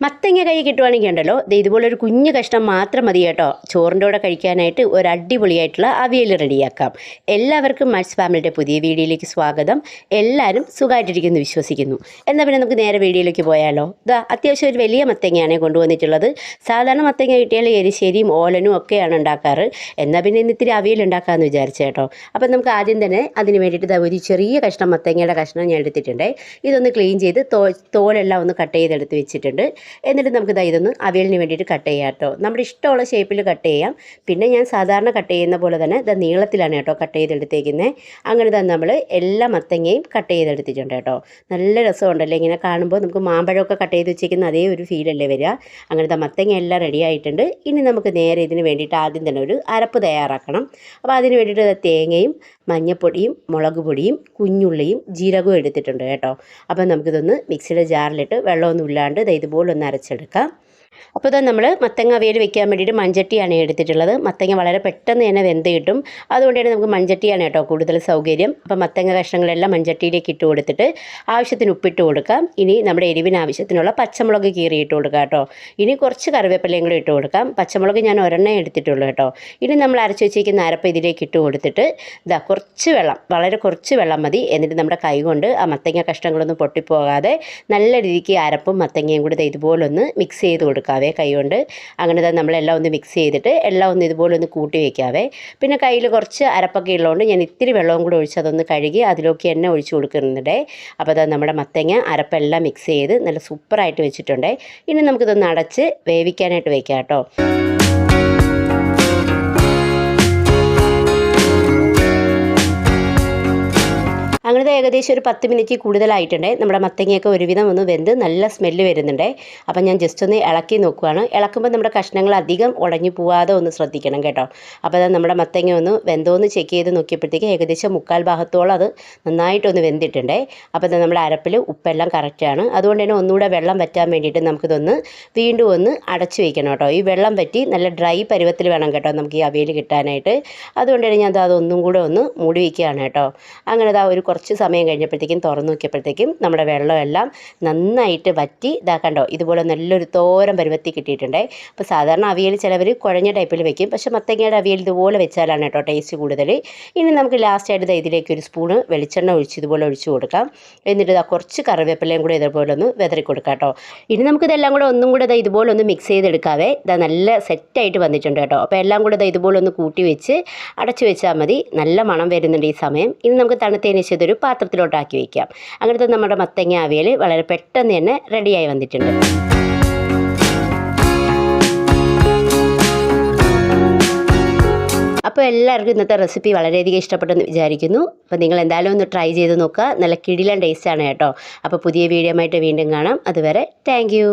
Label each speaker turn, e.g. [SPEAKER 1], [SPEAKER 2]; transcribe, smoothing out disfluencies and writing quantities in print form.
[SPEAKER 1] മത്തങ്ങ കൈ കിട്ടുവാണെങ്കിൽ ഉണ്ടല്ലോ ഇതുപോലൊരു കുഞ്ഞു കഷ്ണം മാത്രം മതി കേട്ടോ ചോറിൻ്റെ കൂടെ കഴിക്കാനായിട്ട് ഒരു അടിപൊളിയായിട്ടുള്ള അവിയൽ റെഡിയാക്കാം. എല്ലാവർക്കും മറ്റ്സ് ഫാമിലിയുടെ പുതിയ വീഡിയോയിലേക്ക് സ്വാഗതം. എല്ലാവരും സുഖമായിട്ടിരിക്കുന്നു വിശ്വസിക്കുന്നു. എന്നാൽ പിന്നെ നമുക്ക് നേരെ വീഡിയോയിലേക്ക് പോയാലോ. അത്യാവശ്യം ഒരു വലിയ മത്തങ്ങയാണ് കൊണ്ടുവന്നിട്ടുള്ളത്. സാധാരണ മത്തങ്ങ കിട്ടിയാൽ എരിശ്ശേരിയും ഓലനും ഒക്കെയാണ് ഉണ്ടാക്കാറ്. എന്നാൽ പിന്നെ ഇന്ന് ഇത്തിരി അവിയൽ ഉണ്ടാക്കാമെന്ന് വിചാരിച്ചു കേട്ടോ. അപ്പം നമുക്ക് ആദ്യം തന്നെ അതിന് വേണ്ടിയിട്ട് ഒരു ചെറിയ കഷ്ണം മത്തങ്ങയുടെ കഷ്ണം ഞാൻ എടുത്തിട്ടുണ്ട്. ഇതൊന്ന് ക്ലീൻ ചെയ്ത് തോലെല്ലാം ഒന്ന് കട്ട് ചെയ്തെടുത്ത് വെച്ചിട്ടുണ്ട്. എന്നിട്ട് നമുക്ക് ഇതൊന്ന് അവിയലിന് വേണ്ടിയിട്ട് കട്ട് ചെയ്യാം കേട്ടോ. നമ്മുടെ ഇഷ്ടമുള്ള ഷേപ്പിൽ കട്ട് ചെയ്യാം. പിന്നെ ഞാൻ സാധാരണ കട്ട് ചെയ്യുന്ന പോലെ തന്നെ നീളത്തിലാണ് കേട്ടോ കട്ട് ചെയ്തെടുത്തേക്കുന്നത്. അങ്ങനെ തന്നെ നമ്മൾ എല്ലാ മത്തങ്ങയും കട്ട് ചെയ്തെടുത്തിട്ടുണ്ട് കേട്ടോ. നല്ല രസമുണ്ടല്ലേ ഇങ്ങനെ കാണുമ്പോൾ. നമുക്ക് മാമ്പഴമൊക്കെ കട്ട് ചെയ്ത് വെച്ചേക്കുന്ന അതേ ഒരു ഫീലല്ലേ വരിക. അങ്ങനത്തെ മത്തങ്ങ എല്ലാം റെഡി ആയിട്ടുണ്ട്. ഇനി നമുക്ക് നേരെ ഇതിന് വേണ്ടിയിട്ട് ആദ്യം തന്നെ ഒരു അരപ്പ് തയ്യാറാക്കണം. അപ്പോൾ അതിന് വേണ്ടിയിട്ട് തേങ്ങയും മഞ്ഞൾപ്പൊടിയും മുളക് പൊടിയും കുഞ്ഞുള്ളിയും ജീരകവും എടുത്തിട്ടുണ്ട് കേട്ടോ. അപ്പം നമുക്കിതൊന്ന് മിക്സിയുടെ ജാറിലിട്ട് വെള്ളമൊന്നും ഇല്ലാണ്ട് ഇതുപോലെ ഒന്ന് അരച്ചെടുക്കാം. അപ്പോൾ ഇതാ നമ്മൾ മത്തങ്ങ അവിയൽ വെക്കാൻ വേണ്ടിയിട്ട് മൺചട്ടിയാണ് എടുത്തിട്ടുള്ളത്. മത്തങ്ങ വളരെ പെട്ടെന്ന് തന്നെ വെന്ത് കിട്ടും. അതുകൊണ്ട് തന്നെ നമുക്ക് മൺചട്ടിയാണ് കേട്ടോ കൂടുതൽ സൗകര്യം. അപ്പോൾ മത്തങ്ങ കഷ്ണങ്ങളെല്ലാം മൺചട്ടിയിലേക്ക് ഇട്ട് കൊടുത്തിട്ട് ആവശ്യത്തിന് ഉപ്പിട്ട് കൊടുക്കാം. ഇനി നമ്മുടെ എരിവിന് ആവശ്യത്തിനുള്ള പച്ചമുളക് കീറി ഇട്ട് കൊടുക്കാം കേട്ടോ. ഇനി കുറച്ച് കറിവേപ്പിലയും കൂടി ഇട്ട് കൊടുക്കാം. പച്ചമുളക് ഞാൻ ഒരെണ്ണേ എടുത്തിട്ടുള്ളൂ കേട്ടോ. ഇനി നമ്മൾ അരച്ച് വെച്ചിരിക്കുന്ന അരപ്പ് ഇതിലേക്ക് ഇട്ട് കൊടുത്തിട്ട് കുറച്ച് വെള്ളം, വളരെ കുറച്ച് വെള്ളം മതി. എന്നിട്ട് നമ്മുടെ കൈ കൊണ്ട് ആ മത്തങ്ങ കഷ്ണങ്ങളൊന്നും പൊട്ടിപ്പോകാതെ നല്ല രീതിക്ക് അരപ്പും മത്തങ്ങയും കൂടി ഇതുപോലെ ഒന്ന് മിക്സ് ചെയ്ത് കൊടുക്കാവേ കൈ കൊണ്ട്. അങ്ങനെ തന്നെ നമ്മളെല്ലാം ഒന്ന് മിക്സ് ചെയ്തിട്ട് എല്ലാം ഒന്ന് ഇതുപോലെ ഒന്ന് കൂട്ടി വയ്ക്കാവേ. പിന്നെ കയ്യിൽ കുറച്ച് അരപ്പൊക്കെ ഉള്ളതുകൊണ്ട് ഞാൻ ഇത്തിരി വെള്ളവും കൂടി ഒഴിച്ച് അതൊന്ന് കഴുകി അതിലേക്ക് എണ്ണ ഒഴിച്ച് കൊടുക്കുന്നുണ്ട്. അപ്പോൾ അത് നമ്മുടെ മത്തങ്ങ അരപ്പെല്ലാം മിക്സ് ചെയ്ത് നല്ല സൂപ്പറായിട്ട് വെച്ചിട്ടുണ്ട്. ഇനി നമുക്കിതൊന്ന് അടച്ച് വേവിക്കാനായിട്ട് വയ്ക്കാം കേട്ടോ. അങ്ങനത്തെ ഏകദേശം ഒരു 10 മിനിറ്റ് കൂടുതലായിട്ടുണ്ട്. നമ്മുടെ മത്തങ്ങയൊക്കെ ഒരുവിധം ഒന്ന് വെന്ത് നല്ല സ്മെല്ല് വരുന്നുണ്ട്. അപ്പം ഞാൻ ജസ്റ്റ് ഒന്ന് ഇളക്കി നോക്കുകയാണ്. ഇളക്കുമ്പോൾ നമ്മുടെ കഷ്ണങ്ങൾ അധികം ഉടഞ്ഞു പോവാതെ ഒന്ന് ശ്രദ്ധിക്കണം കേട്ടോ. അപ്പോൾ അത് നമ്മുടെ മത്തങ്ങ ഒന്ന് വെന്തോന്ന് ചെക്ക് ചെയ്ത് നോക്കിയപ്പോഴത്തേക്ക് ഏകദേശം 3/4 ഭാഗത്തോളം അത് നന്നായിട്ടൊന്ന് വെന്തിട്ടുണ്ട്. അപ്പോൾ അത് നമ്മുടെ അരപ്പിൽ ഉപ്പെല്ലാം കറക്റ്റാണ്. അതുകൊണ്ട് തന്നെ ഒന്നുകൂടെ വെള്ളം വറ്റാൻ വേണ്ടിയിട്ട് നമുക്കിതൊന്ന് വീണ്ടും ഒന്ന് അടച്ചു വയ്ക്കണം കേട്ടോ. ഈ വെള്ളം വറ്റി നല്ല ഡ്രൈ പരുവത്തിൽ വേണം കേട്ടോ നമുക്ക് ഈ അവിയൽ കിട്ടാനായിട്ട്. അതുകൊണ്ട് തന്നെ ഞാൻ അതൊന്നും കൂടെ ഒന്ന് മൂടി വയ്ക്കുകയാണ് കേട്ടോ. അങ്ങനെ ഒരു കുറച്ച് സമയം കഴിഞ്ഞപ്പോഴത്തേക്കും തുറന്നു നോക്കിയപ്പോഴത്തേക്കും നമ്മുടെ വെള്ളമെല്ലാം നന്നായിട്ട് വറ്റി കണ്ടോ ഇതുപോലെ നല്ലൊരു തോരൻ പരുവത്തി കിട്ടിയിട്ടുണ്ട്. അപ്പോൾ സാധാരണ അവിയൽ ചിലവർ കുഴഞ്ഞ ടൈപ്പിൽ വെക്കും. പക്ഷേ മത്തങ്ങയുടെ അവിയൽ ഇതുപോലെ വെച്ചാലാണ് കേട്ടോ ടേസ്റ്റ് കൂടുതൽ. ഇനി നമുക്ക് ലാസ്റ്റായിട്ട് ഇതിലേക്ക് ഒരു സ്പൂണ് വെളിച്ചെണ്ണ ഒഴിച്ച് ഇതുപോലെ ഒഴിച്ച് കൊടുക്കാം. എന്നിട്ട് കുറച്ച് കറിവേപ്പിലയും കൂടെ ഇതുപോലെ ഒന്ന് വെതറി കൊടുക്കാം കേട്ടോ. ഇനി നമുക്കിതെല്ലാം കൂടെ ഒന്നും കൂടെ ഇതുപോലെ ഒന്ന് മിക്സ് ചെയ്തെടുക്കാവേ. നല്ല സെറ്റായിട്ട് വന്നിട്ടുണ്ട് കേട്ടോ. അപ്പോൾ എല്ലാം കൂടെ ഇതുപോലെ ഒന്ന് കൂട്ടി വെച്ച് അടച്ചു വെച്ചാൽ മതി. നല്ല മണം വരുന്നുണ്ട് ഈ സമയം. ഇനി നമുക്ക് തണുത്തതിന് ശേഷം ഇതൊരു പാത്രത്തിലോട്ടാക്കി വയ്ക്കാം. അങ്ങനത്തെ നമ്മുടെ മത്തങ്ങ അവിയൽ വളരെ പെട്ടെന്ന് തന്നെ റെഡിയായി വന്നിട്ടുണ്ട്. അപ്പോൾ എല്ലാവർക്കും ഇന്നത്തെ റെസിപ്പി വളരെയധികം ഇഷ്ടപ്പെട്ടെന്ന് വിചാരിക്കുന്നു. അപ്പോൾ നിങ്ങൾ എന്തായാലും ഒന്ന് ട്രൈ ചെയ്ത് നോക്കുക. നല്ല കിടിലൻ ടേസ്റ്റാണ് കേട്ടോ. അപ്പോൾ പുതിയ വീഡിയോ ആയിട്ട് വീണ്ടും കാണാം. അതുവരെ താങ്ക് യു.